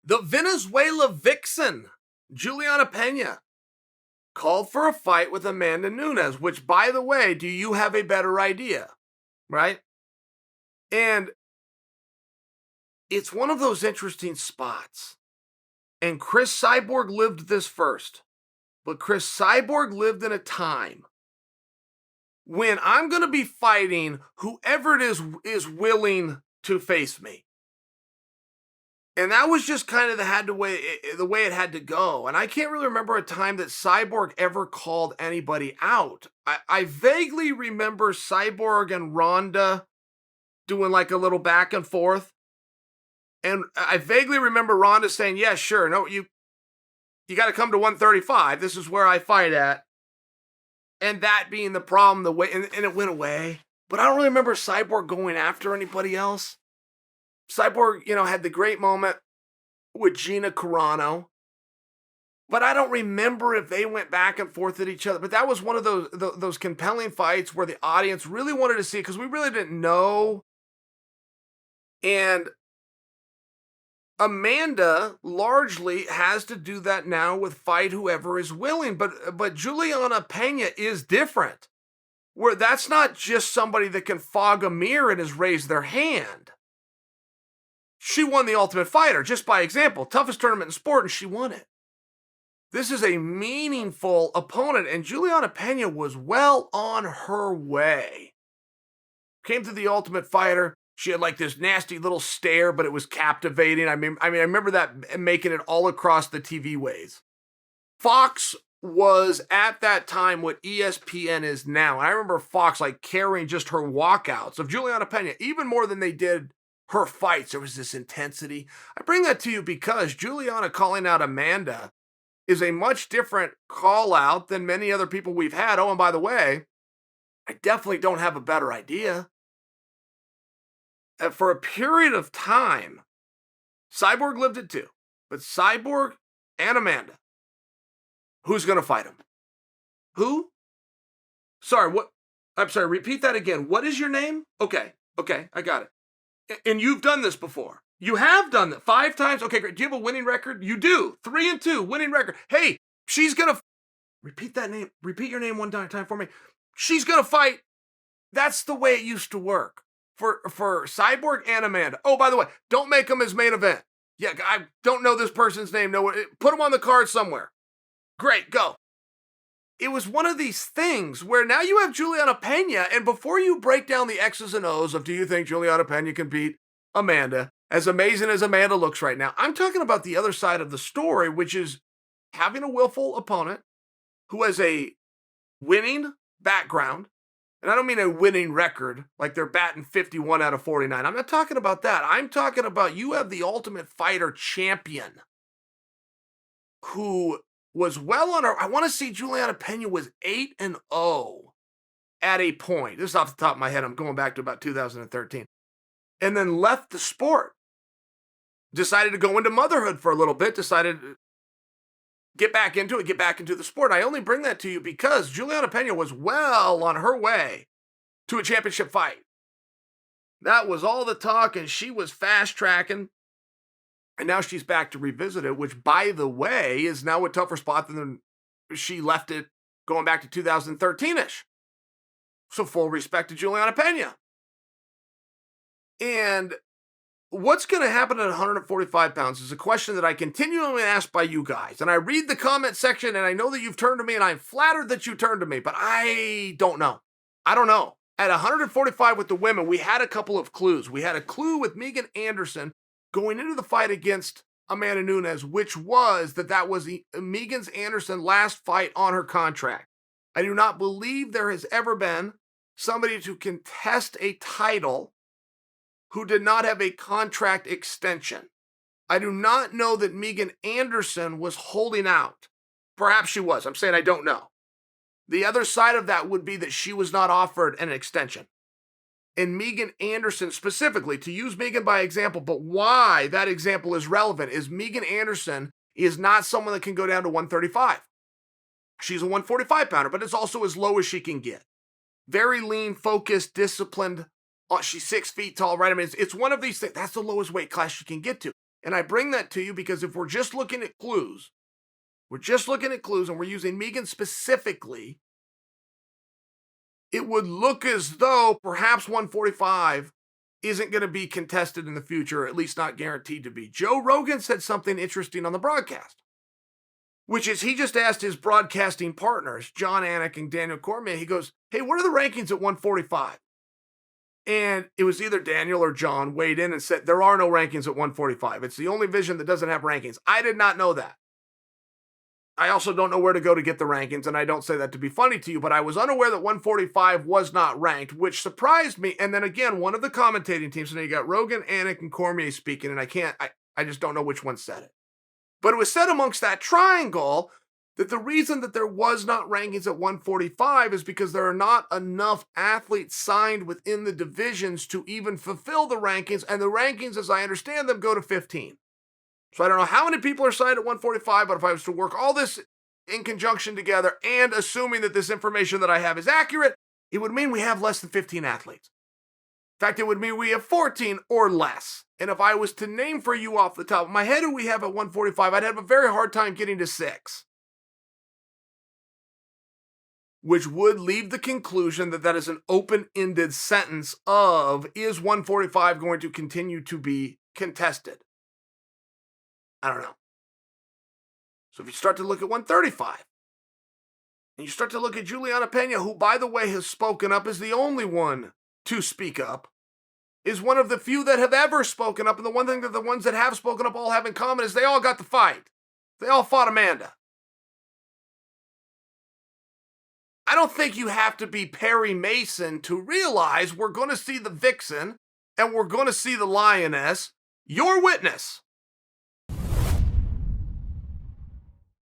The Venezuela vixen, Julianna Pena, called for a fight with Amanda Nunes, which, by the way, do you have a better idea? Right? And it's one of those interesting spots. And Chris Cyborg lived this first. But Chris Cyborg lived in a time when I'm going to be fighting whoever it is willing to face me. And that was just kind of the way it had to go. And I can't really remember a time that Cyborg ever called anybody out. I vaguely remember Cyborg and Ronda doing like a little back and forth. And I vaguely remember Ronda saying, yeah, sure. No, you got to come to 135. This is where I fight at. And that being the problem, and it went away. But I don't really remember Cyborg going after anybody else. Cyborg, had the great moment with Gina Carano. But I don't remember if they went back and forth at each other. But that was one of those compelling fights where the audience really wanted to see it because we really didn't know. And Amanda largely has to do that now with fight whoever is willing. But Julianna Pena is different. Where that's not just somebody that can fog a mirror and has raised their hand. She won the Ultimate Fighter, just by example. Toughest tournament in sport, and she won it. This is a meaningful opponent, and Julianna Pena was well on her way. Came to the Ultimate Fighter. She had like this nasty little stare, but it was captivating. I remember that making it all across the TV waves. Fox was at that time what ESPN is now. And I remember Fox like carrying just her walkouts of Julianna Pena, even more than they did her fights. There was this intensity. I bring that to you because Julianna calling out Amanda is a much different call out than many other people we've had. Oh, and by the way, I definitely don't have a better idea. For a period of time, Cyborg lived it too. But Cyborg and Amanda, who's going to fight him? Who? Sorry, what? I'm sorry, repeat that again. What is your name? Okay, I got it. And you've done this before. You have done that 5 times? Okay, great. Do you have a winning record? You do. 3-2, winning record. Hey, she's going to... Repeat that name. Repeat your name one time for me. She's going to fight. That's the way it used to work. For Cyborg and Amanda. Oh, by the way, don't make them as main event. Yeah, I don't know this person's name. No, put them on the card somewhere. Great, go. It was one of these things where now you have Julianna Pena, and before you break down the X's and O's of do you think Julianna Pena can beat Amanda, as amazing as Amanda looks right now, I'm talking about the other side of the story, which is having a willful opponent who has a winning background, and I don't mean a winning record, like they're batting 51 out of 49. I'm not talking about that. I'm talking about you have the Ultimate Fighter champion who was well on her. I want to see Julianna Pena was 8-0 at a point. This is off the top of my head. I'm going back to about 2013. And then left the sport. Decided to go into motherhood for a little bit. Decided to get back into the sport. I only bring that to you because Julianna Pena was well on her way to a championship fight. That was all the talk, and she was fast tracking. And now she's back to revisit it, which, by the way, is now a tougher spot than she left it going back to 2013-ish. So full respect to Julianna Pena. And what's going to happen at 145 pounds is a question that I continually ask by you guys. And I read the comment section, and I know that you've turned to me, and I'm flattered that you turned to me, but I don't know. I don't know. At 145 with the women, we had a couple of clues. We had a clue with Megan Anderson going into the fight against Amanda Nunes, which was that was Megan Anderson's last fight on her contract. I do not believe there has ever been somebody to contest a title who did not have a contract extension. I do not know that Megan Anderson was holding out. Perhaps she was. I'm saying I don't know. The other side of that would be that she was not offered an extension. And Megan Anderson specifically, to use Megan by example, but why that example is relevant is Megan Anderson is not someone that can go down to 135. She's a 145 pounder, but it's also as low as she can get. Very lean, focused, disciplined. She's 6 feet tall, right? I mean, it's one of these things. That's the lowest weight class she can get to. And I bring that to you because if we're just looking at clues, and we're using Megan specifically, it would look as though perhaps 145 isn't going to be contested in the future, or at least not guaranteed to be. Joe Rogan said something interesting on the broadcast, which is he just asked his broadcasting partners, John Anik and Daniel Cormier, he goes, hey, what are the rankings at 145? And it was either Daniel or John weighed in and said, there are no rankings at 145. It's the only division that doesn't have rankings. I did not know that. I also don't know where to go to get the rankings, and I don't say that to be funny to you, but I was unaware that 145 was not ranked, which surprised me. And then again, one of the commentating teams, so now you got Rogan, Anik, and Cormier speaking, and I just don't know which one said it. But it was said amongst that triangle that the reason that there was not rankings at 145 is because there are not enough athletes signed within the divisions to even fulfill the rankings, and the rankings, as I understand them, go to 15. So I don't know how many people are signed at 145, but if I was to work all this in conjunction together and assuming that this information that I have is accurate, it would mean we have less than 15 athletes. In fact, it would mean we have 14 or less. And if I was to name for you off the top of my head who we have at 145, I'd have a very hard time getting to 6. Which would leave the conclusion that that is an open-ended sentence of, is 145 going to continue to be contested? I don't know. So if you start to look at 135, and you start to look at Julianna Pena, who, by the way, has spoken up, is the only one to speak up, is one of the few that have ever spoken up, and the one thing that the ones that have spoken up all have in common is they all got the fight. They all fought Amanda. I don't think you have to be Perry Mason to realize we're going to see the Vixen, and we're going to see the Lioness. Your witness.